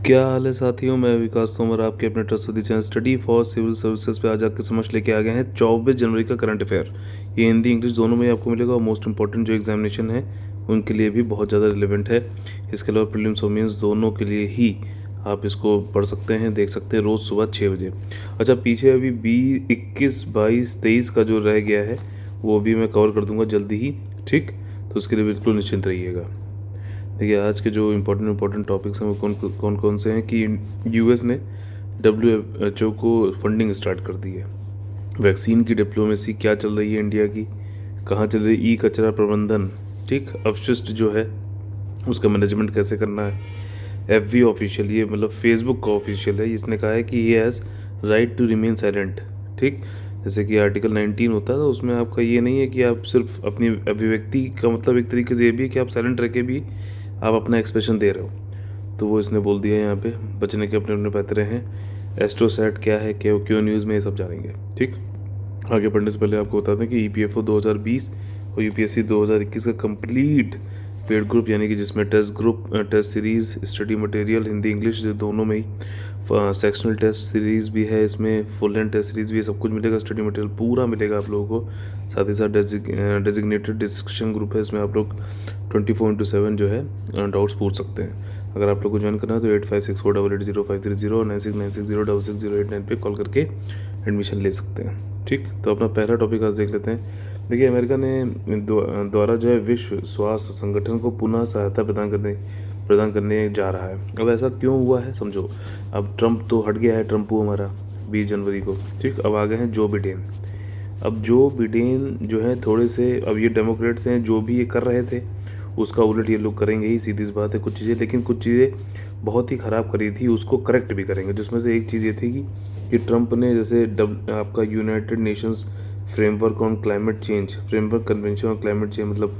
क्या हाल है साथियों। मैं विकास तोमर आपके अपने trust channel study for civil services पे आज आपके समझ लेके आ गए हैं 24 जनवरी का करंट अफेयर। ये हिंदी इंग्लिश दोनों में आपको मिलेगा और मोस्ट इंपॉर्टेंट जो एग्जामिनेशन है उनके लिए भी बहुत ज़्यादा रिलेवेंट है। इसके अलावा प्रीलिम्स और मेंस दोनों के लिए ही आप इसको पढ़ सकते हैं, देख सकते हैं रोज़ सुबह 6 बजे। अच्छा, पीछे अभी 21, 22, 23 का जो रह गया है वो भी मैं कवर कर दूंगा जल्दी ही, ठीक। तो उसके लिए बिल्कुल निश्चिंत रहिएगा। देखिए, आज के जो इम्पोर्टेंट टॉपिक्स हैं वो कौन कौन से हैं कि यूएस ने WHO को फंडिंग स्टार्ट कर दी है। वैक्सीन की डिप्लोमेसी क्या चल रही है इंडिया की, कहाँ चल रही है ई कचरा प्रबंधन, ठीक, अपशिष्ट जो है उसका मैनेजमेंट कैसे करना है। FB ऑफिशियल, ये मतलब फेसबुक का ऑफिशियल है, इसने कहा है कि he has right to remain silent, ठीक। जैसे कि आर्टिकल 19 होता है तो उसमें आपका ये नहीं है कि आप सिर्फ अपनी अभिव्यक्ति का मतलब एक तरीके से ये भी है कि आप साइलेंट रह के भी आप अपना एक्सप्रेशन दे रहे हो। तो वो इसने बोल दिया है यहाँ पे, बचने के अपने अपने पैतरे हैं। एस्ट्रोसैट क्या है, क्यों न्यूज़ में, ये सब जानेंगे, ठीक। आगे बढ़ने से पहले आपको बता दें कि EPFO 2020 और UPSC 2021 का कंप्लीट पेड ग्रुप, यानी कि जिसमें test group, test series, study material Hindi English दोनों में ही, सेक्शनल टेस्ट सीरीज़ भी है, इसमें फुल एंड टेस्ट सीरीज़ भी है, सब कुछ मिलेगा, स्टडी मटेरियल पूरा मिलेगा आप लोगों को। साथ ही साथ डेजिग्नेटेड डिस्कशन ग्रुप है, इसमें आप लोग 24/7 जो है डाउट्स पूछ सकते हैं। अगर आप लोग को ज्वाइन करना है तो 8564880530 और 9696066089 पे कॉल करके एडमिशन ले सकते हैं, ठीक। तो अपना पहला टॉपिक आज देख लेते हैं। देखिए, अमेरिका ने द्वारा जो है विश्व स्वास्थ्य संगठन को पुनः सहायता प्रदान करने जा रहा है। अब ऐसा क्यों हुआ है समझो। अब ट्रंप तो हट गया है, ट्रंपू हमारा 20 जनवरी को, ठीक। अब आ गए हैं जो बिडेन। अब जो बिडेन जो है थोड़े से, अब ये डेमोक्रेट्स हैं, जो भी ये कर रहे थे उसका उलट ये लोग करेंगे ही, सीधी सी बात है। कुछ चीज़ें, लेकिन कुछ चीज़ें बहुत ही ख़राब करी थी, उसको करेक्ट भी करेंगे। जिसमें से एक चीज़ ये थी कि ट्रंप ने जैसे आपका United Nations framework on climate change, framework convention on climate change, मतलब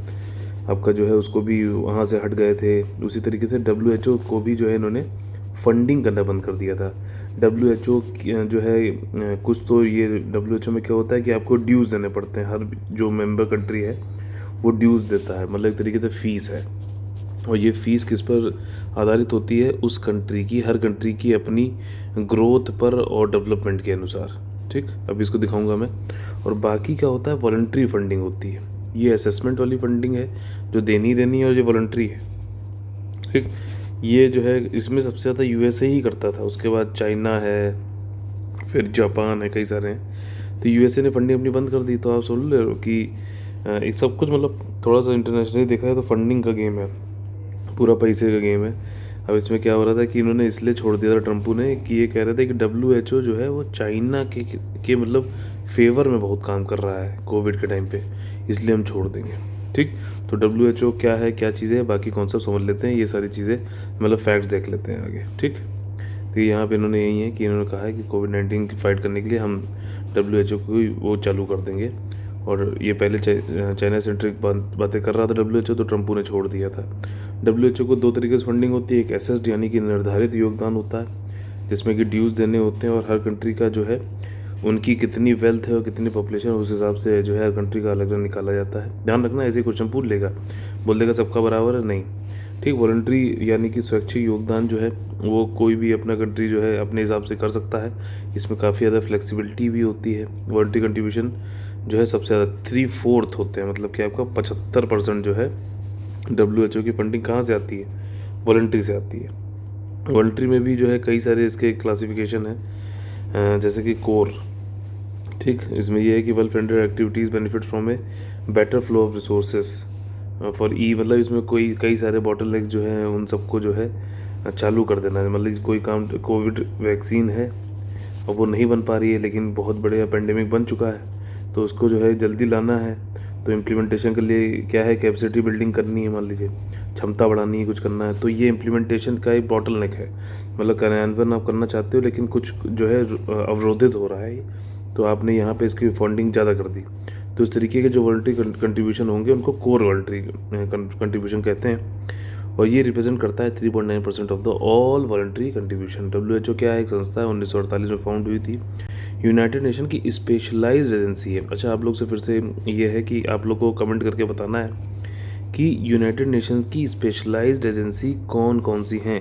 आपका जो है उसको भी वहाँ से हट गए थे। उसी तरीके से WHO को भी जो है इन्होंने फंडिंग करना बंद कर दिया था। WHO जो है कुछ तो ये WHO में क्या होता है कि आपको ड्यूज़ देने पड़ते हैं, हर जो मेंबर कंट्री है वो ड्यूज़ देता है, मतलब एक तरीके से फ़ीस है। और ये फ़ीस किस पर आधारित होती है, उस कंट्री की, हर कंट्री की अपनी ग्रोथ पर और डेवलपमेंट के अनुसार, ठीक। अब इसको दिखाऊंगा मैं। और बाकी क्या होता है, वॉलंटरी फंडिंग होती है। ये असेसमेंट वाली फंडिंग है जो देनी है, और ये वॉलंटरी है, ठीक। ये जो है इसमें सबसे ज़्यादा USA ही करता था, उसके बाद चाइना है, फिर जापान है, कई सारे हैं। तो USA ने फंडिंग अपनी बंद कर दी। तो आप सुन ले रहे हो कि ये सब कुछ मतलब थोड़ा सा इंटरनेशनली देखा है तो फंडिंग का गेम है, पूरा पैसे का गेम है। अब इसमें क्या हो रहा था कि इन्होंने इसलिए छोड़ दिया था ट्रम्पू ने कि ये कह रहे थे कि WHO जो है वो चाइना के मतलब फेवर में बहुत काम कर रहा है कोविड के टाइम पे, इसलिए हम छोड़ देंगे, ठीक। तो WHO क्या है, क्या चीज़ें है, बाकी कॉन्सेप्ट समझ लेते हैं, ये सारी चीज़ें मतलब फैक्ट्स देख लेते हैं आगे, ठीक। तो यहाँ पे इन्होंने यही है कि इन्होंने कहा है कि कोविड-19 की फाइट करने के लिए हम WHO को वो चालू कर देंगे। और ये पहले चाइना सेंट्रिक बातें कर रहा था WHO, तो ट्रम्पू ने छोड़ दिया था। WHO को दो तरीके से फंडिंग होती है, एक असेस्ड यानी कि निर्धारित योगदान होता है जिसमें कि ड्यूज़ देने होते हैं, और हर कंट्री का जो है उनकी कितनी वेल्थ है और कितनी पॉपुलेशन है उस हिसाब से जो है हर कंट्री का अलग अलग निकाला जाता है। ध्यान रखना, ऐसे क्वेश्चन पूछ लेगा, बोल देगा सबका बराबर है, नहीं, ठीक। वॉलंटरी यानी कि स्वैच्छिक योगदान जो है वो कोई भी अपना कंट्री जो है अपने हिसाब से कर सकता है। इसमें काफ़ी ज़्यादा फ्लेक्सिबिलिटी भी होती है। वॉलंटरी कंट्रीब्यूशन जो है सबसे ज़्यादा 3/4 होते हैं, मतलब कि आपका 75% जो है WHO की फंडिंग कहाँ से आती है, वॉलंटरी से आती है। वॉलंटरी में भी जो है कई सारे इसके क्लासिफिकेशन है, जैसे कि कोर, ठीक। इसमें यह है कि well funded activities benefit from a better flow of resources for E, मतलब इसमें कई सारे बॉटल जो हैं उन सबको जो है चालू कर देना है। मतलब कोई काम, कोविड वैक्सीन है और वो नहीं बन पा रही है, लेकिन बहुत बड़े पेंडेमिक बन चुका है तो उसको जो है जल्दी लाना है। तो इम्प्लीमेंटेशन के लिए क्या है, कैपेसिटी बिल्डिंग करनी है, मान लीजिए क्षमता बढ़ानी है, कुछ करना है, तो ये इम्प्लीमेंटेशन का एक बॉटलनेक है। मतलब कार्यान्वयन आप करना चाहते हो लेकिन कुछ जो है अवरोधित हो रहा है, तो आपने यहाँ पे इसकी फंडिंग ज़्यादा कर दी। तो इस तरीके के जो वॉलंटरी कंट्रीब्यूशन होंगे उनको कोर वॉलंटरी कंट्रीब्यूशन कहते हैं, और ये रिप्रेजेंट करता है 3.9% of the all voluntary contribution. WHO क्या है, एक संस्था है, 1948 में फाउंड हुई थी, यूनाइटेड नेशन की स्पेशलाइज्ड एजेंसी है। अच्छा, आप लोग से फिर से ये है कि आप लोग को कमेंट करके बताना है कि यूनाइटेड नेशन की स्पेशलाइज्ड एजेंसी कौन कौन सी हैं,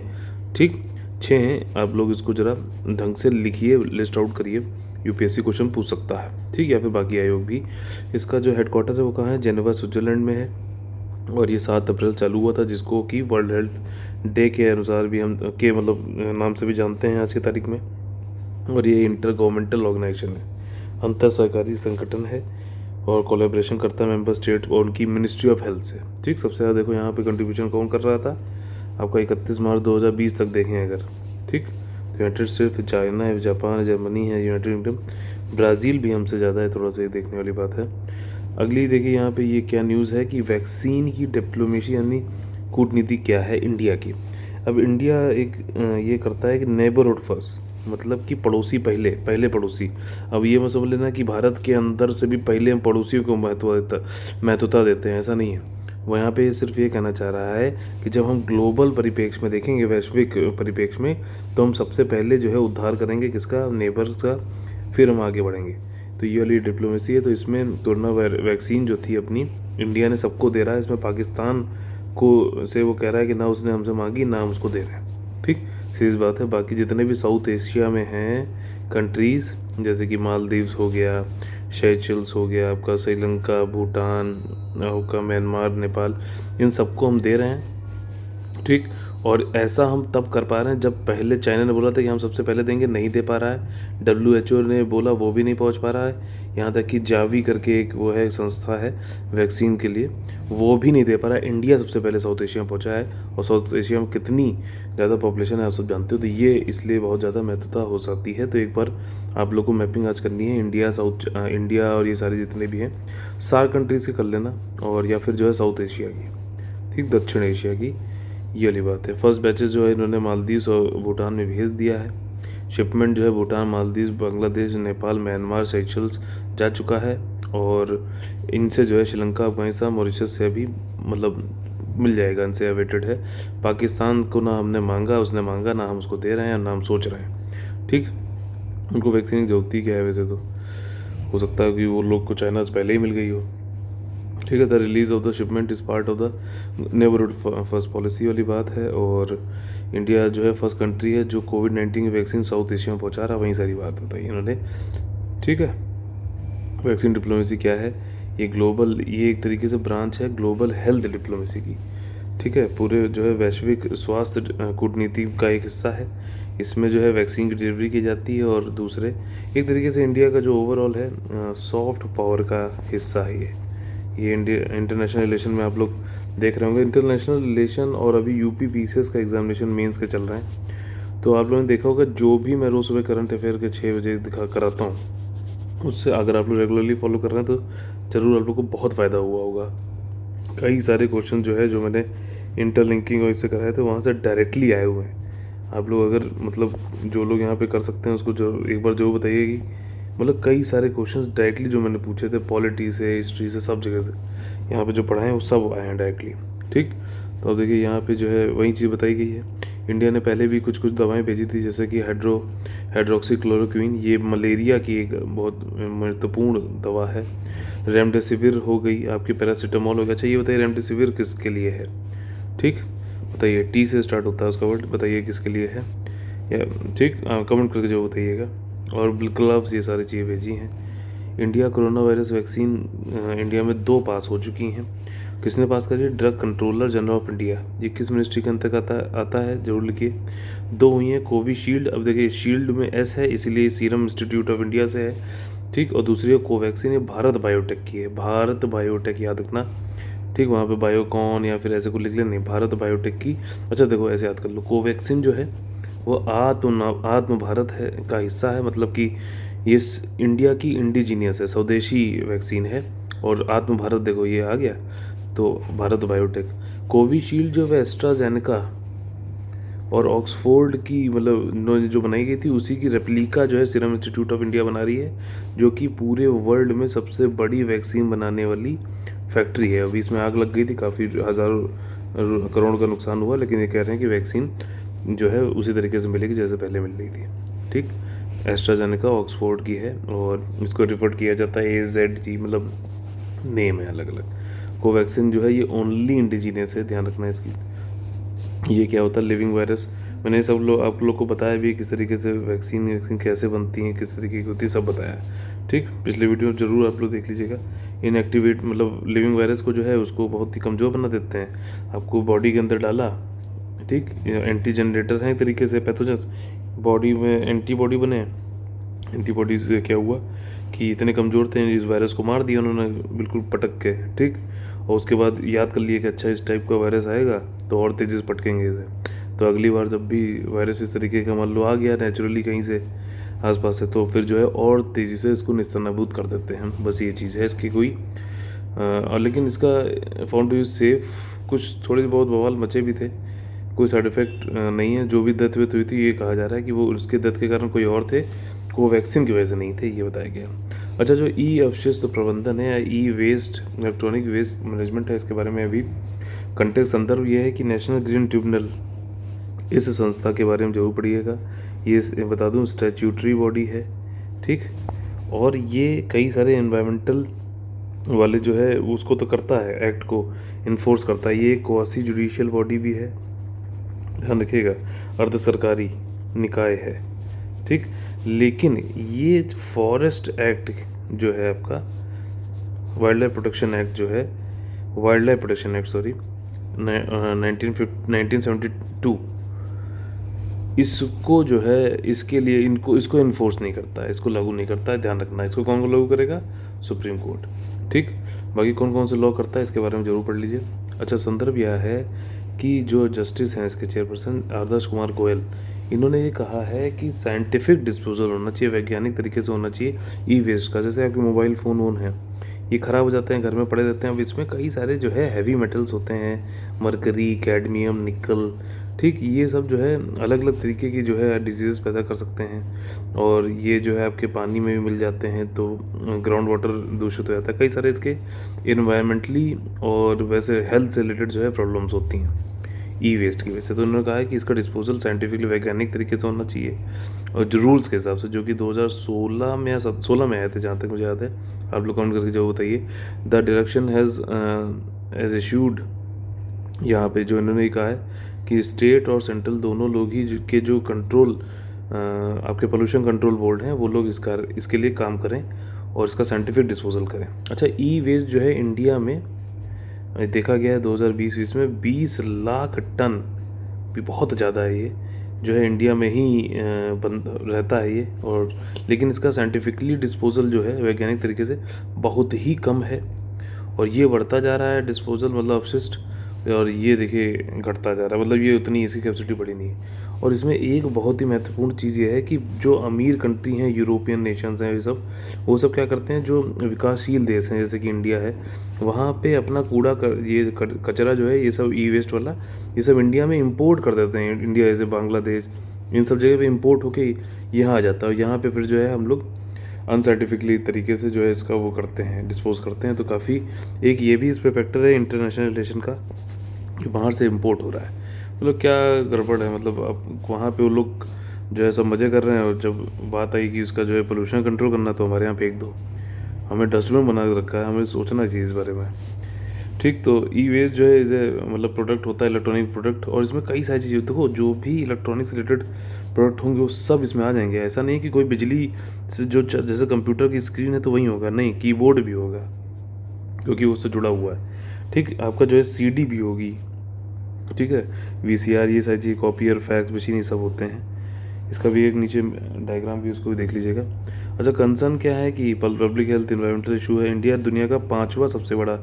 ठीक। 6 हैं, आप लोग इसको ज़रा ढंग से लिखिए, लिस्ट आउट करिए, यूपीएससी क्वेश्चन पूछ सकता है, ठीक है, या फिर बाकी आयोग भी। इसका जो हेडक्वार्टर है वो कहाँ है, जेनेवा स्विट्ज़रलैंड में है, और ये 7 अप्रैल चालू हुआ था, जिसको कि वर्ल्ड हेल्थ डे के अनुसार भी हम के मतलब नाम से भी जानते हैं आज की तारीख में। और ये इंटर गवर्नमेंटल ऑर्गेनाइजेशन है, अंतर सरकारी संगठन है, और कोलैबोरेशन करता है मेंबर स्टेट और उनकी मिनिस्ट्री ऑफ हेल्थ से, ठीक। सबसे ज़्यादा देखो यहाँ पे कंट्रीब्यूशन कौन कर रहा था आपका 31 मार्च 2020 तक देखें अगर, ठीक। तो यूनाइटेड स्टेट, फिर चाइना है, जापान है, जर्मनी है, यूनाइटेड किंगडम, ब्राज़ील भी हमसे ज़्यादा है, थोड़ा सा ये देखने वाली बात है। अगली देखिए यहाँ पे ये क्या न्यूज़ है कि वैक्सीन की डिप्लोमेसी यानी कूटनीति क्या है इंडिया की। अब इंडिया एक ये करता है कि नेबरहुड फर्स्ट, मतलब कि पड़ोसी पहले पड़ोसी। अब ये मत समझ लेना कि भारत के अंदर से भी पहले हम पड़ोसियों को महत्वता देते हैं, ऐसा नहीं है। वो यहाँ पे सिर्फ ये कहना चाह रहा है कि जब हम ग्लोबल परिप्रेक्ष्य में देखेंगे, वैश्विक परिप्रेक्ष्य में, तो हम सबसे पहले जो है उद्धार करेंगे किसका, नेबर्स का, फिर हम आगे बढ़ेंगे। तो ये वाली डिप्लोमेसी है। तो इसमें कोरोना वैक्सीन जो थी अपनी, इंडिया ने सबको दे रहा है, इसमें पाकिस्तान को से वो कह रहा है कि ना उसने हमसे मांगी ना हम उसको दे रहे हैं, ठीक, सीधी बात है। बाकी जितने भी साउथ एशिया में हैं कंट्रीज़, जैसे कि मालदीव्स हो गया, शेचल्स हो गया आपका, श्रीलंका, भूटान आपका, म्यांमार, नेपाल, इन सबको हम दे रहे हैं, ठीक। और ऐसा हम तब कर पा रहे हैं जब पहले चाइना ने बोला था कि हम सबसे पहले देंगे, नहीं दे पा रहा है। WHO ने बोला, वो भी नहीं पहुंच पा रहा है। यहाँ तक कि जावी करके एक वो है संस्था है वैक्सीन के लिए, वो भी नहीं दे पा रहा है। इंडिया सबसे पहले साउथ एशिया में पहुँचा है, और साउथ एशिया में कितनी ज़्यादा पॉपुलेशन है आप सब जानते हो। तो ये इसलिए बहुत ज़्यादा महत्वता हो सकती है। तो एक बार आप लोग को मैपिंग आज करनी है इंडिया और ये सारे जितने भी हैं सार्क कंट्रीज़ की कर लेना, और या फिर जो है साउथ एशिया की, ठीक, दक्षिण एशिया की, ये वाली बात है। फर्स्ट बैचेस जो है इन्होंने मालदीव्स और भूटान में भेज दिया है। शिपमेंट जो है भूटान, मालदीव्स, बांग्लादेश, नेपाल, म्यांमार, सेशल्स जा चुका है, और इनसे जो है श्रीलंका, अफगानिस्तान, मॉरिशस से अभी मतलब मिल जाएगा, इनसे अवेटेड है। पाकिस्तान को ना हमने मांगा, उसने मांगा, ना हम उसको दे रहे हैं ना हम सोच रहे हैं, ठीक। उनको वैक्सीन की जरूरत ही क्या है वैसे, तो हो सकता है कि वो लोग को चाइना से पहले ही मिल गई हो, ठीक है। The release of the shipment is part of the neighbourhood first policy वाली बात है। और इंडिया जो है फर्स्ट कंट्री है जो कोविड-19 की वैक्सीन साउथ एशिया में पहुंचा रहा है, वहीं सारी बात बताई इन्होंने, ठीक है। वैक्सीन डिप्लोमेसी क्या है, ये ग्लोबल, ये एक तरीके से ब्रांच है ग्लोबल हेल्थ डिप्लोमेसी की, ठीक है। पूरे जो है वैश्विक स्वास्थ्य कूटनीति का एक हिस्सा है। इसमें जो है वैक्सीन की डिलीवरी की जाती है, और दूसरे एक तरीके से इंडिया का जो ओवरऑल है सॉफ्ट पावर का हिस्सा है ये इंडिया इंटरनेशनल रिलेशन में आप लोग देख रहे होंगे। इंटरनेशनल रिलेशन और अभी यूपी पीसीएस का एग्जामिनेशन मेंस के चल रहे हैं, तो आप लोगों ने देखा होगा जो भी मैं रोज़ सुबह करंट अफेयर के 6 बजे दिखा कराता हूँ, उससे अगर आप लोग रेगुलरली फॉलो कर रहे हैं तो ज़रूर आप लोग को बहुत फ़ायदा हुआ होगा। कई सारे क्वेश्चन जो है जो मैंने इंटरलिंकिंग और इससे कराए थे वहाँ से डायरेक्टली आए हुए हैं। आप लोग अगर मतलब जो लोग यहाँ पे कर सकते हैं उसको जो एक बार जो बताइए कि मतलब कई सारे क्वेश्चंस डायरेक्टली जो मैंने पूछे थे पॉलिटी से, हिस्ट्री से, सब जगह से यहाँ पे जो पढ़ाए हैं वो सब आए हैं डायरेक्टली, ठीक। तो अब देखिए यहाँ पे जो है वही चीज़ बताई गई है। इंडिया ने पहले भी कुछ दवाएं भेजी थी, जैसे कि हाइड्रोक्सीक्लोरोक्विन, ये मलेरिया की एक बहुत महत्वपूर्ण दवा है। रेमडेसिविर हो गई आपकी, पैरासीटामोल हो गया। अच्छा ये बताइए रेमडेसिविर किसके लिए है, ठीक, बताइए, टी से स्टार्ट होता है उसका वर्ड, बताइए किसके लिए है, या ठीक कमेंट करके जो बताइएगा। और ग्लव्स, ये सारी चीज़ें भेजी हैं। India corona virus vaccine India में 2 पास हो चुकी हैं। किसने पास करी है, drug controller general of India, ये किस मिनिस्ट्री के अंतर्गत आता है जरूर लिखिए। 2 हुई हैं कोविशील्ड, अब देखिए शील्ड में एस है इसीलिए सीरम इंस्टीट्यूट ऑफ इंडिया से है, ठीक। और दूसरी है कोवैक्सीन, ये भारत बायोटेक की है, भारत बायोटेक याद रखना, ठीक। वहाँ पे बायोकॉन या फिर ऐसे कुछ लिख लें, नहीं, भारत बायोटेक की। अच्छा देखो ऐसे याद कर लो, कोवैक्सीन जो है वो आत्म भारत है का हिस्सा है, मतलब कि ये इंडिया की इंडिजीनियस है, स्वदेशी वैक्सीन है। और आत्म भारत देखो ये आ गया, तो भारत बायोटेक। कोविशील्ड जो है एस्ट्राजेनेका और ऑक्सफोर्ड की मतलब जो बनाई गई थी उसी की रेप्लिका जो है सीरम इंस्टीट्यूट ऑफ इंडिया बना रही है, जो कि पूरे वर्ल्ड में सबसे बड़ी वैक्सीन बनाने वाली फैक्ट्री है। अभी इसमें आग लग गई थी, काफ़ी हज़ारों करोड़ का नुकसान हुआ, लेकिन ये कह रहे हैं कि वैक्सीन जो है उसी तरीके से मिलेगी जैसे पहले मिल रही थी, ठीक। एस्ट्राजेनेका ऑक्सफोर्ड की है, और इसको रिफर किया जाता है AZG, मतलब नेम है अलग अलग। कोवैक्सीन जो है ये ओनली इंडिजीनियस है, ध्यान रखना है इसकी। ये क्या होता है, लिविंग वायरस मैंने सब लोग आप लोग को बताया भी किस तरीके से वैक्सीन कैसे बनती हैं, किस तरीके की होती है, सब बताया। ठीक, पिछले वीडियो ज़रूर आप लोग देख लीजिएगा। इनएक्टिवेट मतलब लिविंग वायरस को जो है उसको बहुत ही कमज़ोर बना देते हैं। आपको बॉडी के अंदर डाला, ठीक, एंटी जनरेटर हैं एक तरीके से पैथोजेंस, बॉडी में एंटीबॉडी बने। एंटीबॉडी से क्या हुआ कि इतने कमज़ोर थे, इस वायरस को मार दिया उन्होंने बिल्कुल पटक के। ठीक, और उसके बाद याद कर लिए कि अच्छा इस टाइप का वायरस आएगा तो और तेज़ी से पटकेंगे इसे। तो अगली बार जब भी वायरस इस तरीके का मान लो आ गया नेचुरली कहीं से आसपास से, तो फिर जो है और तेज़ी से इसको नेस्तनाबूद कर देते हैं। बस ये चीज़ है इसकी कोई और लेकिन इसका फाउंड टू यूज सेफ, कुछ थोड़े बहुत बवाल मचे भी थे, कोई साइड इफ़ेक्ट नहीं है। जो भी डेथ वेथ हुई थी ये कहा जा रहा है कि वो उसके डेथ के कारण कोई और थे, कोवैक्सीन की वजह से नहीं थे, ये बताया गया। अच्छा, जो ई अपशिष्ट प्रबंधन है या ई वेस्ट इलेक्ट्रॉनिक वेस्ट मैनेजमेंट है, इसके बारे में अभी कंटेक्स्ट संदर्भ ये है कि नेशनल ग्रीन ट्रिब्यूनल, इस संस्था के बारे में जरूर पढ़िएगा। ये बता दूं स्टैट्यूटरी बॉडी है, ठीक, और ये कई सारे एनवायरमेंटल वाले जो है उसको तो करता है, एक्ट को इन्फोर्स करता है। ये क्वासी जुडिशियल बॉडी भी है, ध्यान रखिएगा, अर्ध सरकारी निकाय है, ठीक। लेकिन ये फॉरेस्ट एक्ट जो है आपका, वाइल्ड लाइफ प्रोटेक्शन एक्ट जो है, wild life protection act sorry 1972, इसको जो है इसके लिए इसको इन्फोर्स नहीं करता है, इसको लागू नहीं करता है, ध्यान रखना। इसको कौन लागू करेगा? सुप्रीम कोर्ट, ठीक। बाकी कौन कौन से लॉ करता है इसके बारे में जरूर पढ़ लीजिए। अच्छा, संदर्भ यह है कि जो जस्टिस हैं इसके चेयरपर्सन आदर्श कुमार गोयल, इन्होंने ये कहा है कि साइंटिफिक डिस्पोजल होना चाहिए, वैज्ञानिक तरीके से होना चाहिए ई वेस्ट का। जैसे आपके मोबाइल फ़ोन वोन है, ये ख़राब हो जाते हैं, घर में पड़े रहते हैं। अब इसमें कई सारे जो है हैवी मेटल्स होते हैं, मरकरी, कैडमियम, निकल, ठीक, ये सब जो है अलग अलग तरीके की जो है डिजीज़ पैदा कर सकते हैं। और ये जो है आपके पानी में भी मिल जाते हैं, तो ग्राउंड वाटर दूषित हो जाता है। कई सारे इसके इन्वायरमेंटली और वैसे हेल्थ से रिलेटेड जो है प्रॉब्लम्स होती हैं ई वेस्ट की वजह से। तो उन्होंने कहा है कि इसका डिस्पोजल साइंटिफिकली वैज्ञानिक तरीके से होना चाहिए और जो रूल्स के हिसाब से, जो कि 2016 में या 16 में आए थे जहाँ तक मुझे याद है। आप लोग कमेंट करके जो बताइए। द डायरेक्शन हैज़ इशूड, यहाँ पे जो इन्होंने कहा है कि स्टेट और सेंट्रल दोनों लोग ही के जो कंट्रोल आपके पोल्यूशन कंट्रोल बोर्ड हैं, वो लोग इसके लिए काम करें और इसका साइंटिफिक डिस्पोजल करें। अच्छा, ई वेस्ट जो है इंडिया में देखा गया है 2020 में 20 लाख टन, भी बहुत ज़्यादा है ये, जो है इंडिया में ही बंद रहता है ये। और लेकिन इसका साइंटिफिकली डिस्पोजल जो है वैज्ञानिक तरीके से बहुत ही कम है, और ये बढ़ता जा रहा है डिस्पोजल मतलब अपशिष्ट, और ये देखिए घटता जा रहा है, मतलब ये उतनी इसकी कैपेसिटी बढ़ी नहीं है। और इसमें एक बहुत ही महत्वपूर्ण चीज़ ये है कि जो अमीर कंट्री हैं, यूरोपियन नेशंस हैं, ये सब वो सब क्या करते हैं, जो विकासशील देश हैं जैसे कि इंडिया है, वहाँ पे अपना ये कचरा जो है, ये सब ई वेस्ट वाला, ये सब इंडिया में इंपोर्ट कर देते हैं। इंडिया जैसे बांग्लादेश, इन सब जगह पे इंपोर्ट होके यहाँ आ जाता है, और यहाँ पे फिर जो है हम लोग अनसाइंटिफिकली तरीके से जो है इसका वो करते हैं, डिस्पोज करते हैं। तो काफ़ी एक ये भी इस पर फैक्टर है इंटरनेशनल रिलेशन का, कि बाहर से इंपोर्ट हो रहा है। मतलब क्या गड़बड़ है, मतलब अब वहाँ पे वो लोग जो है सब मज़े कर रहे हैं, और जब बात आई कि इसका जो है पोल्यूशन कंट्रोल करना, तो हमारे यहाँ फेंक दो। हमें डस्टबिन बना के रखा है, हमें सोचना चाहिए इस बारे में, ठीक। तो ई वेस्ट जो है इसे मतलब प्रोडक्ट होता है, इलेक्ट्रॉनिक प्रोडक्ट, और इसमें कई सारी चीज़ें, देखो जो भी इलेक्ट्रॉनिक से रिलेटेड प्रोडक्ट होंगे वो सब इसमें आ जाएंगे। ऐसा नहीं कि कोई बिजली से जो जैसे कंप्यूटर की स्क्रीन है तो वही होगा, नहीं, कीबोर्ड भी होगा क्योंकि उससे जुड़ा हुआ है, ठीक। आपका जो है सीडी भी होगी, ठीक है, वीसीआर, ये सारी चीज़, कॉपियर, फैक्स मशीन, ये सब होते हैं। इसका भी एक नीचे डायग्राम भी, उसको भी देख लीजिएगा। अच्छा, कंसर्न क्या है कि पब्लिक हेल्थ इन्वायरमेंटल इशू है। इंडिया दुनिया का 5वां सबसे बड़ा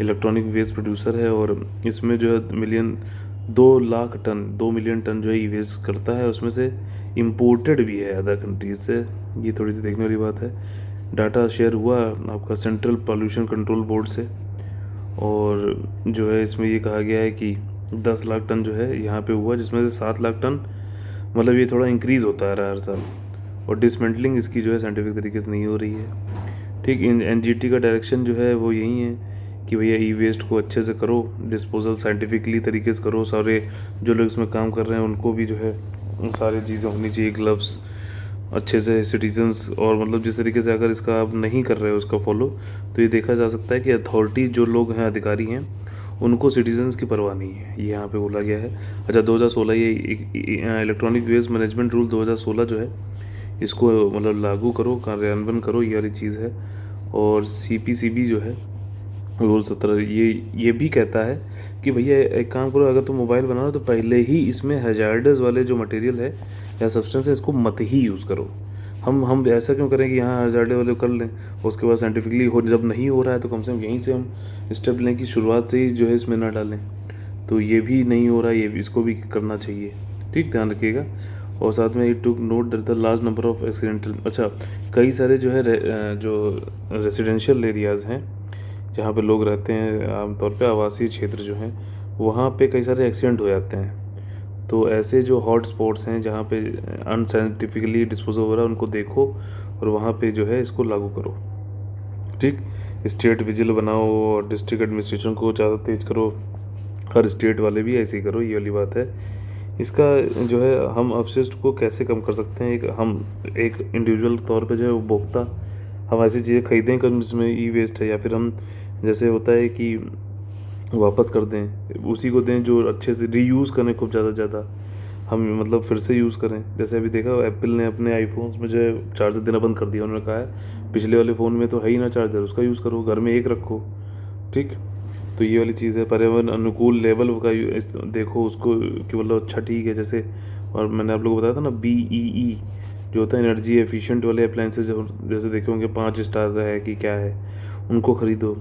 इलेक्ट्रॉनिक वेस्ट प्रोड्यूसर है, और इसमें जो है 2 मिलियन टन जो है ई वेस्ट करता है, उसमें से इम्पोर्टेड भी है अदर कंट्रीज से। ये थोड़ी सी देखने वाली बात है। डाटा शेयर हुआ आपका सेंट्रल पॉल्यूशन कंट्रोल बोर्ड से, और जो है इसमें ये कहा गया है कि 10 लाख टन जो है यहाँ पे हुआ, जिसमें से 7 लाख टन, मतलब ये थोड़ा इंक्रीज़ होता है हर साल। और डिसमेंटलिंग इसकी जो है साइंटिफिक तरीके से नहीं हो रही है, ठीक। एनजीटी का डायरेक्शन जो है वो यही है कि भैया ई वेस्ट को अच्छे से करो, डिस्पोजल साइंटिफिकली तरीके से करो। सारे जो लोग इसमें काम कर रहे हैं उनको भी जो है सारी चीज़ें होनी चाहिए, ग्लव्स अच्छे से, सिटीजन्स, और मतलब जिस तरीके से अगर इसका आप नहीं कर रहे हो उसका फॉलो, तो ये देखा जा सकता है कि अथॉरिटी जो लोग हैं, अधिकारी हैं, उनको सिटीजन्स की परवाह नहीं है, ये यहाँ पे बोला गया है। अच्छा 2016 ये इलेक्ट्रॉनिक वेस्ट मैनेजमेंट रूल 2016 जो है इसको मतलब लागू करो, कार्यान्वयन करो, ये वाली चीज़ है। और CPCB जो है रूल 17 ये भी कहता है कि भैया एक काम करो, अगर तुम मोबाइल बना रहे हो तो पहले ही इसमें हैजार्डस वाले जो मटेरियल है या सब्सटेंस है इसको मत ही यूज़ करो। हम ऐसा क्यों करें कि यहाँ हैजार्डस वाले कर लें, उसके बाद साइंटिफिकली हो जब नहीं हो रहा है तो कम से कम यहीं से हम स्टेप लें कि शुरुआत से ही जो है इसमें ना डालें। तो ये भी नहीं हो रहा है, ये भी इसको भी करना चाहिए, ठीक, ध्यान रखिएगा। और साथ में it took note that the large number of accidental, अच्छा कई सारे जो है जो रेसिडेंशियल एरियाज़ हैं जहाँ पे लोग रहते हैं, आमतौर पे आवासीय क्षेत्र जो हैं, वहाँ पे कई सारे एक्सीडेंट हो जाते हैं। तो ऐसे जो हॉट स्पॉट्स हैं जहाँ पे अनसाइंटिफिकली डिस्पोज हो रहा है उनको देखो और वहाँ पे जो है इसको लागू करो, ठीक। स्टेट विजिल बनाओ और डिस्ट्रिक्ट एडमिनिस्ट्रेशन को ज़्यादा तेज करो, हर स्टेट वाले भी ऐसे ही करो, ये वाली बात है। इसका जो है हम अपशिष्ट को कैसे कम कर सकते हैं, एक इंडिविजुअल तौर पे जो है उपभोक्ता हम ऐसी चीज़ें खरीदें कम जिसमें ई वेस्ट है, या फिर हम जैसे होता है कि वापस कर दें, उसी को दें जो अच्छे से रीयूज़ करें, खूब ज़्यादा हम मतलब फिर से यूज़ करें। जैसे अभी देखा एप्पल ने अपने आईफोन्स में जो है चार्जर देना बंद कर दिया, उन्होंने कहा है पिछले वाले फ़ोन में तो है ही ना चार्जर, उसका यूज़ करो, घर में एक रखो, ठीक। तो ये वाली चीज़ है। पर्यावरण अनुकूल लेवल का देखो उसको कि मतलब अच्छा ठीक है, जैसे और मैंने आप लोगों को बताया था ना BEE जो होता है एनर्जी एफिशिएंट वाले अप्लायंसेज, जैसे देखे होंगे 5 स्टार है कि क्या है, उनको ख़रीदो।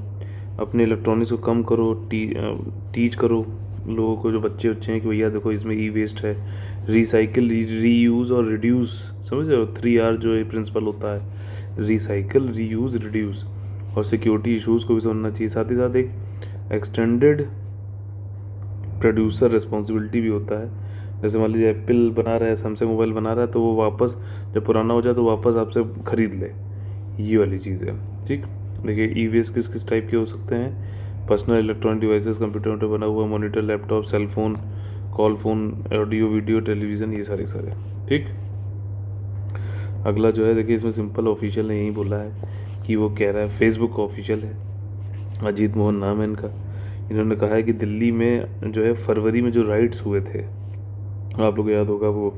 अपने इलेक्ट्रॉनिक्स को कम करो, टीच करो लोगों को, जो बच्चे हैं कि भैया देखो इसमें ई वेस्ट है, रिसाइकिल, रीयूज़ और रिड्यूस, समझ रहे हो, 3R जो है प्रिंसिपल होता है, रिसाइकिल, रीयूज़, रिड्यूस। और सिक्योरिटी इश्यूज़ को भी समझना चाहिए। साथ ही साथ एक एक्सटेंडेड प्रोड्यूसर रिस्पॉन्सिबिलिटी भी होता है। जैसे मान लीजिए एप्पल बना रहा है, सैमसंग मोबाइल बना रहा है, तो वो वापस जब पुराना हो जाए तो वापस आपसे ख़रीद ले, ये वाली चीज़ है, ठीक। देखिए ई वेस्ट किस किस टाइप के हो सकते हैं, पर्सनल इलेक्ट्रॉनिक डिवाइसेस, कंप्यूटर में बना हुआ monitor, laptop, cell phone, call phone, audio video, television, ये सारे ठीक। अगला जो है देखिए इसमें सिंपल ऑफिशियल ने यही बोला है कि वो कह रहा है, फेसबुक ऑफिशियल है, अजीत मोहन नाम है इनका। इन्होंने कहा है कि दिल्ली में जो है फरवरी में जो राइट्स हुए थे, आप लोग को याद होगा वो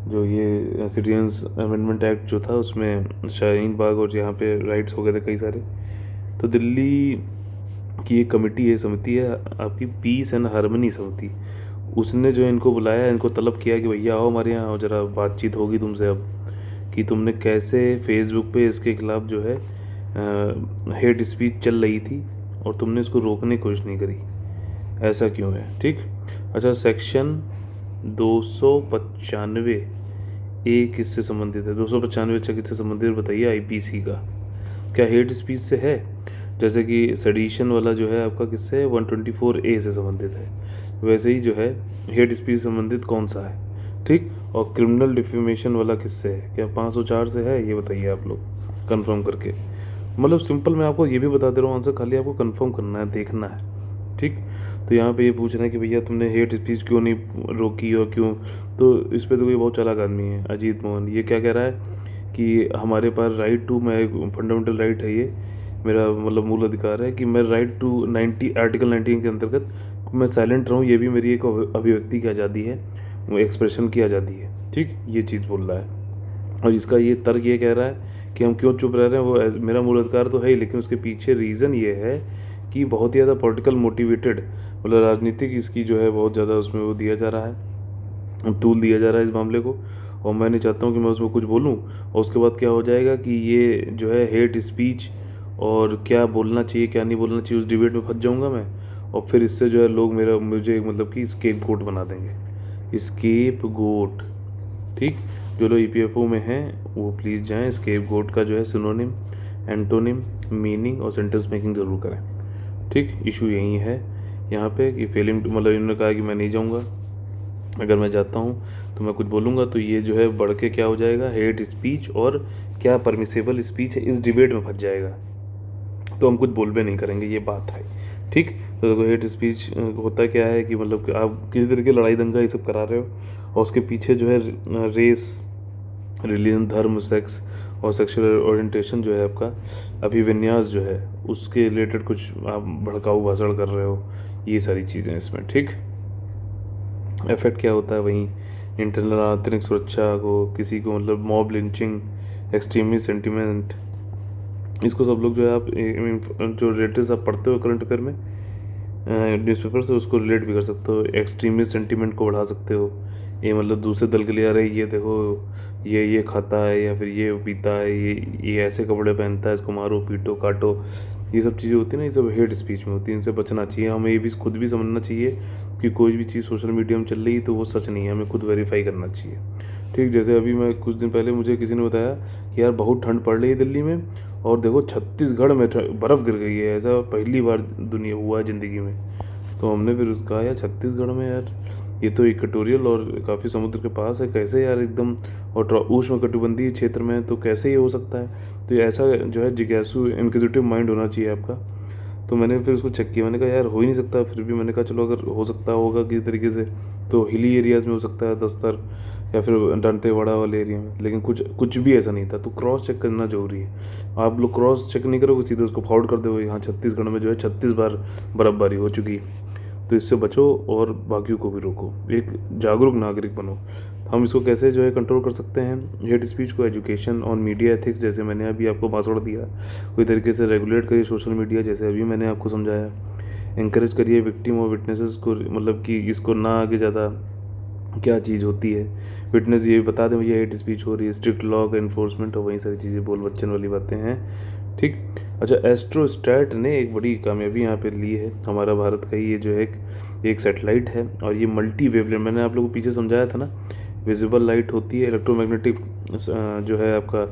जो ये सिटीजन्स अमेंडमेंट एक्ट जो था उसमें शाहीन बाग और यहाँ पे राइट्स हो गए थे कई सारे। तो दिल्ली की एक कमेटी है, समिति है आपकी, पीस एंड हारमनी समिति, उसने जो इनको बुलाया, इनको तलब किया कि भैया आओ हमारे यहाँ और ज़रा बातचीत होगी तुमसे अब, कि तुमने कैसे फेसबुक पे इसके खिलाफ जो है हेट स्पीच चल रही थी और तुमने इसको रोकने की कोशिश नहीं करी, ऐसा क्यों है, ठीक। अच्छा सेक्शन 295 ए किससे संबंधित है, 295 अच्छा किससे संबंधित बताइए, IPC का। क्या हेट स्पीच से है, जैसे कि सेडिशन वाला जो है आपका किससे है, 124A से संबंधित है, वैसे ही जो है हेट स्पीच संबंधित कौन सा है, ठीक। और क्रिमिनल डिफेमेशन वाला किससे है, क्या 504 से है, ये बताइए आप लोग कंफर्म करके। मतलब सिंपल मैं आपको ये भी बता दे रहा हूँ आंसर, खाली आपको कंफर्म करना है, देखना है, ठीक। तो यहाँ पे ये पूछ रहे हैं कि भैया तुमने हेट स्पीच क्यों नहीं रोकी और क्यों, तो इस पे तो ये बहुत चालाक आदमी है अजीत मोहन। ये क्या कह रहा है कि हमारे पास राइट टू, मैं फंडामेंटल राइट है, ये मेरा मतलब मूल अधिकार है कि मैं राइट टू आर्टिकल 19 के अंतर्गत मैं साइलेंट रहूँ, ये भी मेरी एक अभिव्यक्ति की आज़ादी है, एक्सप्रेशन की आज़ादी है, ठीक। ये चीज़ बोल रहा है। और इसका ये तर्क ये कह रहा है कि हम क्यों चुप रह रहे हैं, वो मेरा मूल अधिकार तो है ही, लेकिन उसके पीछे रीज़न ये है कि बहुत ही ज़्यादा पॉलिटिकल मोटिवेटेड, मतलब राजनीतिक इसकी जो है बहुत ज़्यादा उसमें वो दिया जा रहा है, टूल दिया जा रहा है इस मामले को। और मैं नहीं चाहता हूँ कि मैं उसमें कुछ बोलूँ और उसके बाद क्या हो जाएगा कि ये जो है हेट स्पीच और क्या बोलना चाहिए क्या नहीं बोलना चाहिए, उस डिबेट में फंस जाऊँगा मैं, और फिर इससे जो है लोग मुझे मतलब कि स्केप गोट बना देंगे, स्केप गोट, ठीक। जो लोग EPFO में हैं वो प्लीज़ जाएं, स्केप गोट का जो है सिनोनिम, एंटोनिम, मीनिंग और सेंटेंस मेकिंग ज़रूर करें, ठीक। इशू यही है यहाँ पे कि फेलिंग, मतलब इन्होंने कहा कि मैं नहीं जाऊँगा, अगर मैं जाता हूँ तो मैं कुछ बोलूँगा तो ये जो है बढ़ के क्या हो जाएगा, हेट स्पीच और क्या परमिसेबल स्पीच है इस डिबेट में फंस जाएगा, तो हम कुछ बोल भी नहीं करेंगे, ये बात है, ठीक। तो देखो हेट स्पीच होता क्या है कि मतलब कि आप किसी तरह की लड़ाई दंगा ये सब करा रहे हो और उसके पीछे जो है रेस, रिलीजन, धर्म, सेक्स और सेक्सुअल ओरिएंटेशन जो है आपका अभिविन्यास जो है उसके रिलेटेड कुछ आप भड़काऊ भाषण कर रहे हो, ये सारी चीज़ें इसमें। ठीक, इफेक्ट क्या होता है वहीं इंटरनल आंतरिक सुरक्षा को, किसी को मतलब मॉब लिंचिंग, एक्सट्रीमिस्ट सेंटिमेंट, इसको सब लोग जो है आप जो रिलेटिव्स आप पढ़ते हो करंट अफेयर में न्यूज़पेपर से, उसको रिलेट भी कर सकते हो। एक्सट्रीमिस्ट सेंटिमेंट को बढ़ा सकते हो। ये मतलब दूसरे दल के लिए, अरे ये देखो ये खाता है या फिर ये पीता है, ये ऐसे कपड़े पहनता है, इसको मारो पीटो काटो, ये सब चीज़ें होती है ना, ये सब हेट स्पीच में होती है। इनसे बचना चाहिए। हमें ये भी खुद भी समझना चाहिए कि कोई भी चीज़ सोशल मीडिया में चल रही है तो वो सच नहीं है, हमें खुद वेरीफाई करना चाहिए। ठीक, जैसे अभी मैं कुछ दिन पहले मुझे किसी ने बताया कि यार बहुत ठंड पड़ रही है दिल्ली में, और देखो छत्तीसगढ़ में बर्फ़ गिर गई है, ऐसा पहली बार दुनिया हुआ है ज़िंदगी में। तो हमने फिर कहा यार छत्तीसगढ़ में यार ये तो इक्वेटोरियल और काफ़ी समुद्र के पास है, कैसे यार एकदम, और उष्णकटिबंधीय क्षेत्र में है, तो कैसे ये हो सकता है। तो ये ऐसा जो है जिज्ञासु इंक्विजिटिव माइंड होना चाहिए आपका। तो मैंने फिर उसको चेक किया, मैंने कहा यार हो ही नहीं सकता। फिर भी मैंने कहा चलो अगर हो सकता होगा किसी तरीके से तो हिली एरियाज़ में हो सकता है, दस्तर या फिर दंतेवाड़ा वाले एरिया में, लेकिन कुछ भी ऐसा नहीं था। तो क्रॉस चेक करना जरूरी है। आप लोग क्रॉस चेक नहीं करोगे, सीधे उसको फॉरवर्ड कर दोगे, यहाँ छत्तीसगढ़ में जो है 36 बार बर्फबारी हो चुकी है। तो इससे बचो और बाकियों को भी रोको, एक जागरूक नागरिक बनो। हम इसको कैसे जो है कंट्रोल कर सकते हैं, हेट स्पीच को एजुकेशन और मीडिया एथिक्स, जैसे मैंने अभी आपको पासवर्ड दिया, कोई तरीके से रेगुलेट करिए सोशल मीडिया, जैसे अभी मैंने आपको समझाया। इंकरेज करिए विक्टिम और विटनेसेस को, मतलब कि इसको ना आगे ज़्यादा क्या चीज़ होती है, विटनेस ये बता दें भैया हेट स्पीच हो रही है, स्ट्रिक्ट लॉ का इन्फोर्समेंट और वही सारी चीज़ें बोल बच्चन वाली बातें हैं। ठीक, अच्छा, एस्ट्रोस्टैट ने एक बड़ी कामयाबी यहाँ पे ली है। हमारा भारत का ही ये जो है एक सैटेलाइट है, और ये मल्टी वेवलेंथ, मैंने आप लोगों को पीछे समझाया था ना, विजिबल लाइट होती है, इलेक्ट्रोमैग्नेटिक जो है आपका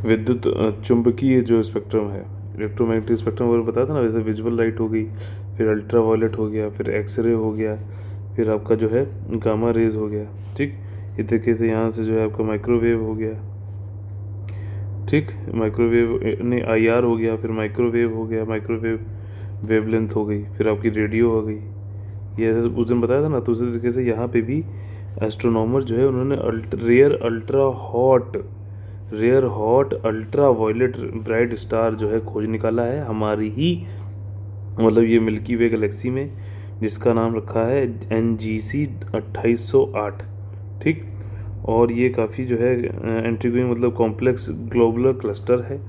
विद्युत चुंबकीय जो स्पेक्ट्रम है, इलेक्ट्रोमैग्नेटिक स्पेक्ट्रम वगैरह बताया था ना, वैसे विजिबल लाइट हो गई, फिर अल्ट्रा वायलेट हो गया, फिर एक्सरे हो गया, फिर आपका जो है गामा रेज हो गया। ठीक, इस तरीके से यहाँ से जो है आपका माइक्रोवेव हो गया। ठीक, माइक्रोवेव नहीं IR हो गया, फिर माइक्रोवेव हो गया, माइक्रोवेव वेवलेंथ हो गई, फिर आपकी रेडियो हो गई। ये उस दिन बताया था ना। तो उसी तरीके से यहाँ पे भी एस्ट्रोनॉमर जो है उन्होंने rare hot ultra violet bright star जो है खोज निकाला है हमारी ही, मतलब ये मिल्की वे गैलेक्सी में, जिसका नाम रखा है NGC 2808। ठीक, और ये काफ़ी जो है एंट्रीगोइंग मतलब कॉम्प्लेक्स ग्लोबुलर क्लस्टर है,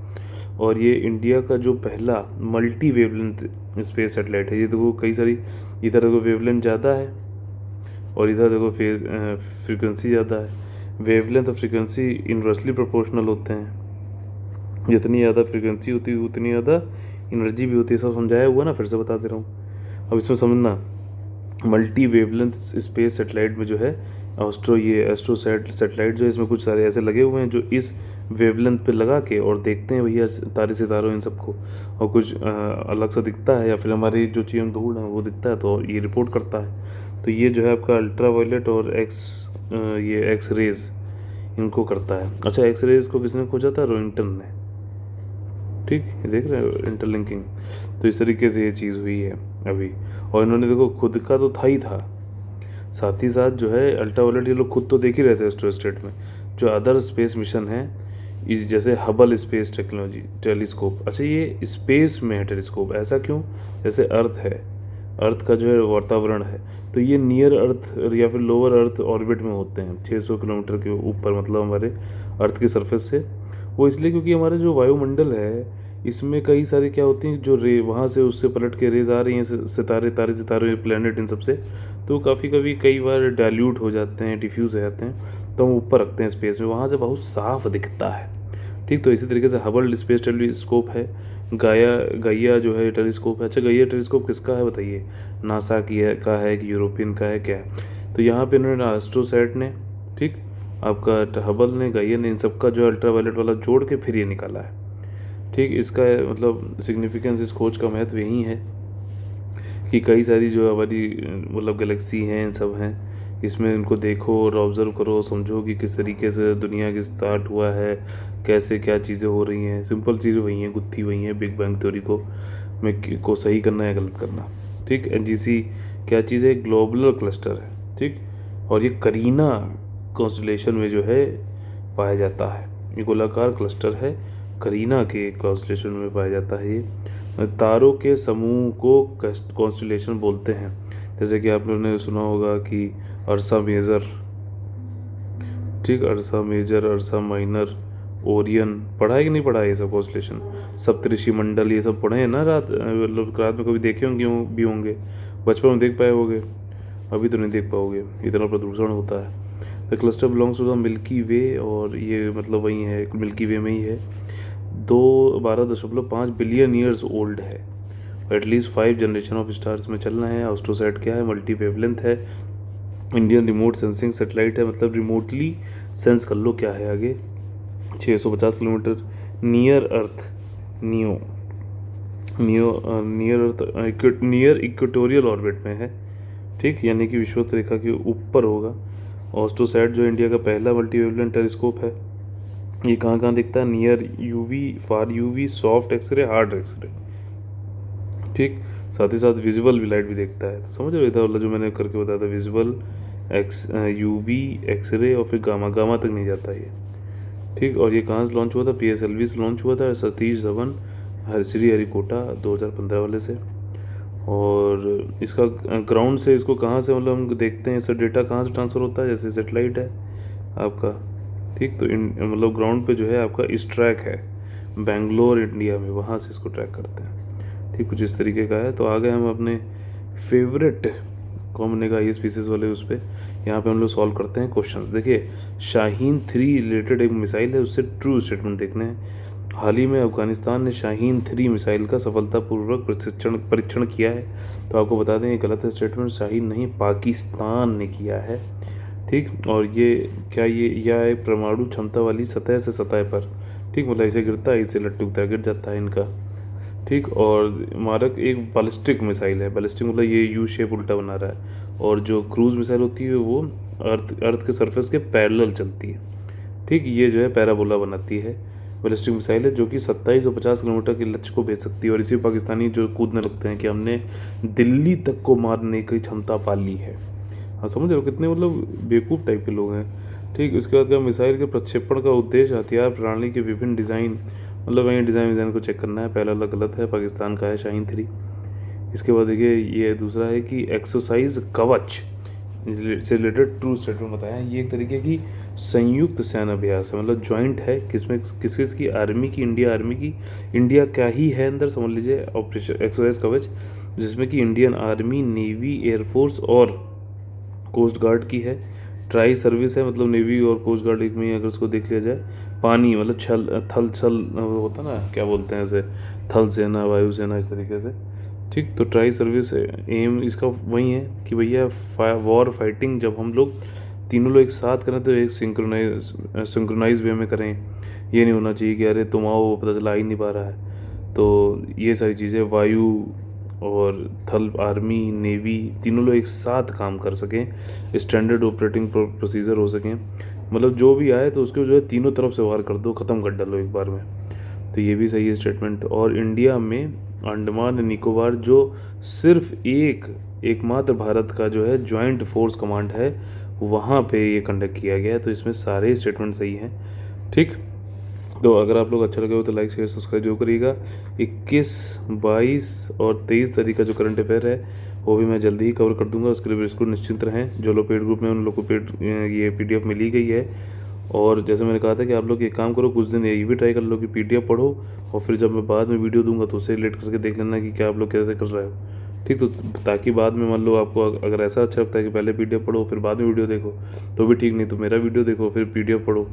और ये इंडिया का जो पहला मल्टी वेवलेंथ स्पेस सेटेलाइट है। ये देखो कई सारी, इधर देखो वेवलेंथ ज़्यादा है और इधर देखो फ्रीक्वेंसी ज़्यादा है। वेवलेंथ और फ्रीक्वेंसी इनवर्सली प्रोपोर्शनल होते हैं, जितनी ज़्यादा फ्रीक्वेंसी होती है उतनी ज़्यादा एनर्जी भी होती है। सब समझाया हुआ ना, फिर से बता दे रहा हूँ। अब इसमें समझना, मल्टी वेवलेंथ स्पेस सेटेलाइट में जो है एस्ट्रो सेटेलाइट जो है, इसमें कुछ सारे ऐसे लगे हुए हैं जो इस वेवलेंथ पे लगा के और देखते हैं भैया तारे सितारों इन सबको, और कुछ अलग सा दिखता है या फिर हमारी जो चीज़ हम धूल है वो दिखता है तो ये रिपोर्ट करता है। तो ये जो है आपका अल्ट्रा वायलेट और ये एक्स रेज इनको करता है। अच्छा, एक्स रेज को किसने खोजा था? रोइंटन ने। ठीक, ये देख रहे हो इंटरलिंकिंग। तो इस तरीके से ये चीज़ हुई है अभी, और इन्होंने देखो खुद का तो था ही था, साथ ही साथ जो है अल्ट्रावायलेट ये लोग खुद तो देख ही रहते हैं एस्ट्रोस्टेट में। जो अदर स्पेस मिशन है जैसे हबल स्पेस टेक्नोलॉजी टेलीस्कोप, अच्छा ये स्पेस में है टेलीस्कोप, ऐसा क्यों? जैसे अर्थ है, अर्थ का जो है वातावरण है, तो ये नियर अर्थ या फिर लोअर अर्थ ऑर्बिट में होते हैं 600 किलोमीटर के ऊपर, मतलब हमारे अर्थ की सरफेस से। वो इसलिए क्योंकि हमारा जो वायुमंडल है इसमें कई सारी क्या होती हैं जो रे वहाँ से उससे पलट के रेज आ रही हैं सितारे प्लेनेट इन सब से, तो कई बार डाइल्यूट हो जाते हैं, डिफ्यूज़ हो जाते हैं, तो हम ऊपर रखते हैं स्पेस में, वहाँ से बहुत साफ दिखता है। ठीक, तो इसी तरीके से हबल स्पेस टेलीस्कोप है, गाइया जो है टेलीस्कोप है। अच्छा, गाइया टेलीस्कोप किसका है बताइए? नासा की है का है कि यूरोपियन का है क्या है? तो यहाँ पे इन्होंने एस्ट्रोसैट ने, ठीक, आपका हबल ने, गाइया ने, इन सबका जो अल्ट्रा वायलेट वाला जोड़ के फिर ये निकाला है। ठीक, इसका मतलब सिग्निफिकेंस, इस खोज का महत्व यही है कि कई सारी जो हमारी मतलब गैलेक्सी हैं, इन सब हैं, इसमें इनको देखो और ऑब्ज़र्व करो, समझो कि किस तरीके से दुनिया की स्टार्ट हुआ है, कैसे क्या चीज़ें हो रही हैं। सिंपल चीज़ें वही हैं, गुत्थी वही हैं, बिग बैंग थ्योरी को सही करना या गलत करना। ठीक, NGC क्या चीज़ है? ग्लोबुलर क्लस्टर है। ठीक, और ये करीना कॉन्स्टलेशन में जो है पाया जाता है, ये गोलाकार क्लस्टर है, करीना के कॉन्स्टलेशन में पाया जाता है ये। तारों के समूह को कॉन्स्टलेशन बोलते हैं। जैसे कि आप लोगों ने सुना होगा कि अर्सा मेजर, ठीक, अर्सा मेजर, अर्सा माइनर, ओरियन, पढ़ा है कि नहीं पढ़ा है ये सब कॉन्स्टलेशन? सप्तऋषि मंडल, ये सब पढ़े हैं ना? मतलब रात में कभी देखे होंगे भी होंगे, बचपन में देख पाए होंगे, अभी तो नहीं देख पाओगे, इतना प्रदूषण होता है। The cluster belongs to the Milky Way, और ये मतलब वही है, मिल्की वे में ही है। 12.5 बिलियन ईयर्स ओल्ड है। एटलीस्ट 5 जनरेशन ऑफ स्टार्स में चलना है। ऑस्ट्रोसैट क्या है? मल्टी वेवलेंथ है। इंडियन रिमोट सेंसिंग सैटेलाइट है, मतलब रिमोटली सेंस कर लो क्या है आगे। 650 किलोमीटर। नियर अर्थ, नियर इक्वेटोरियल ऑर्बिट में है, ठीक, यानी कि विषुवत रेखा के ऊपर होगा। ऑस्ट्रोसैट जो इंडिया का पहला मल्टी वेवलेंथ टेलीस्कोप है, ये कहाँ कहाँ दिखता है? Near UV, far UV, soft X-ray, hard X-ray, ठीक। साथ ही साथ विजुअल भी लाइट भी देखता है। तो समझ रहे थे वाला जो मैंने करके बताया था, विजुअल, यूवी, एक्सरे, और फिर गामा, गामा तक नहीं जाता ये, ठीक। और ये कहाँ से लॉन्च हुआ था? PSLV से लॉन्च हुआ था, सतीश धवन, श्रीहरिकोटा 2015 वाले से। और इसका ग्राउंड से इसको कहाँ से, मतलब हम देखते हैं इसका डेटा कहाँ से ट्रांसफ़र होता है? जैसे सेटेलाइट है आपका, ठीक, तो मतलब ग्राउंड पे जो है आपका इस ट्रैक है बेंगलोर इंडिया में, वहाँ से इसको ट्रैक करते हैं, ठीक, कुछ इस तरीके का है। तो आ गए हम अपने फेवरेट कॉमन का ये स्पीसीज वाले उस पर। यहाँ पे हम लोग सॉल्व करते हैं क्वेश्चन। देखिए, शाहीन 3 रिलेटेड एक मिसाइल है, उससे ट्रू स्टेटमेंट देखने हैं। हाल ही में अफगानिस्तान ने शाहीन 3 मिसाइल का सफलतापूर्वक परीक्षण किया है। तो आपको बता दें ये गलत है स्टेटमेंट, शाहीन नहीं पाकिस्तान ने किया है, ठीक। और ये क्या, ये यह एक परमाणु क्षमता वाली सतह से सतह पर, ठीक, मतलब ऐसे गिरता है, इसे लट्टू गिर जाता है इनका, ठीक। और मारक एक बैलिस्टिक मिसाइल है, बैलिस्टिक मतलब ये यू शेप उल्टा बना रहा है। और जो क्रूज मिसाइल होती है वो अर्थ के सरफेस के पैरेलल चलती है, ठीक, ये जो है पैराबोला बनाती है। बैलिस्टिक मिसाइल है जो कि 27 और 50 किलोमीटर के लक्ष्य को भेज सकती है। और इसी पाकिस्तानी जो कूदने लगते हैं कि हमने दिल्ली तक को मारने की क्षमता पा ली है। हाँ, समझ रहे हो कितने मतलब बेवकूफ़ टाइप के लोग हैं, ठीक। इसके बाद क्या, मिसाइल के प्रक्षेपण का उद्देश्य हथियार प्रणाली के विभिन्न डिज़ाइन, मतलब वहीं डिज़ाइन को चेक करना है। पहला वाला गलत है, पाकिस्तान का है शाहीन 3। इसके बाद देखिए ये दूसरा है कि एक्सरसाइज कवच से रिलेटेड ट्रू स्टेटमेंट बताया है। ये एक तरीके की संयुक्त सैन्य अभ्यास है, मतलब जॉइंट है, किसमें किस की? आर्मी की, इंडिया आर्मी की। इंडिया क्या ही है अंदर, समझ लीजिए, ऑपरेशन एक्सरसाइज कवच, जिसमें कि इंडियन आर्मी, नेवी, एयरफोर्स और कोस्ट गार्ड की है। ट्राई सर्विस है, मतलब नेवी और कोस्ट गार्ड एक में, अगर उसको देख लिया जाए। पानी मतलब थल छल होता ना, क्या बोलते हैं उसे, थल सेना, वायु सेना, इस तरीके से, ठीक। तो ट्राई सर्विस है, एम इसका वही है कि भैया वॉर फाइटिंग जब हम लोग तीनों लोग एक साथ करें तो एक सिंक्रोनाइज वे में करें। ये नहीं होना चाहिए कि अरे तुम आओ, पता चला ही नहीं पा रहा है। तो ये सारी चीज़ें, वायु और थल, आर्मी, नेवी, तीनों लोग एक साथ काम कर सकें, स्टैंडर्ड ऑपरेटिंग प्रोसीजर हो सकें, मतलब जो भी आए तो उसको जो है तीनों तरफ से वार कर दो, ख़त्म कर डालो एक बार में। तो ये भी सही है स्टेटमेंट। और इंडिया में अंडमान निकोबार जो सिर्फ एकमात्र भारत का जो है जॉइंट फोर्स कमांड है, वहाँ पे ये कंडक्ट किया गया है। तो इसमें सारे स्टेटमेंट सही हैं, ठीक। तो अगर आप लोग अच्छा लगे हो तो लाइक, शेयर, सब्सक्राइब जरूर करिएगा। 21, 22 और 23 तारीख का जो करंट अफेयर है वो भी मैं जल्दी ही कवर कर दूंगा। उसके लिए बिल्कुल निश्चिंत रहें। जो लोग पेड ग्रुप में, उन लोग को ये PDF मिली गई है। और जैसे मैंने कहा था कि आप लोग एक काम करो, कुछ दिन ये भी ट्राई कर लो कि PDF पढ़ो, और फिर जब मैं बाद में वीडियो दूंगा तो उसे रिलेट करके देख लेना कि क्या आप लोग कैसे कर रहे हो, ठीक। तो ताकि बाद में मान लो आपको अगर ऐसा अच्छा लगता है कि पहले PDF पढ़ो फिर बाद में वीडियो देखो तो भी ठीक, नहीं तो मेरा वीडियो देखो फिर PDF पढ़ो,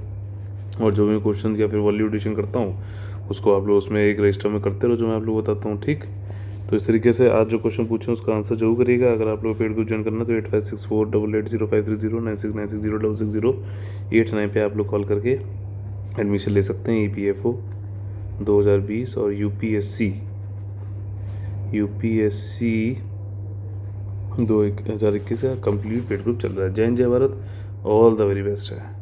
और जो मैं क्वेश्चन या फिर वैल्यूएडिशन करता हूँ उसको आप लोग उसमें एक रजिस्टर में करते रहो, जो मैं आप लोग बताता हूँ, ठीक। तो इस तरीके से आज जो क्वेश्चन पूछे उसका आंसर जरूर करिएगा। अगर आप लोग पेड ग्रुप ज्वाइन करना तो 8564880530 9696060689 पे आप लोग कॉल करके एडमिशन ले सकते हैं। EPFO 2020 और UPSC 2021 का कंप्लीट पेड ग्रुप चल रहा है। जय हिंद, जय Bharat, all the very best है।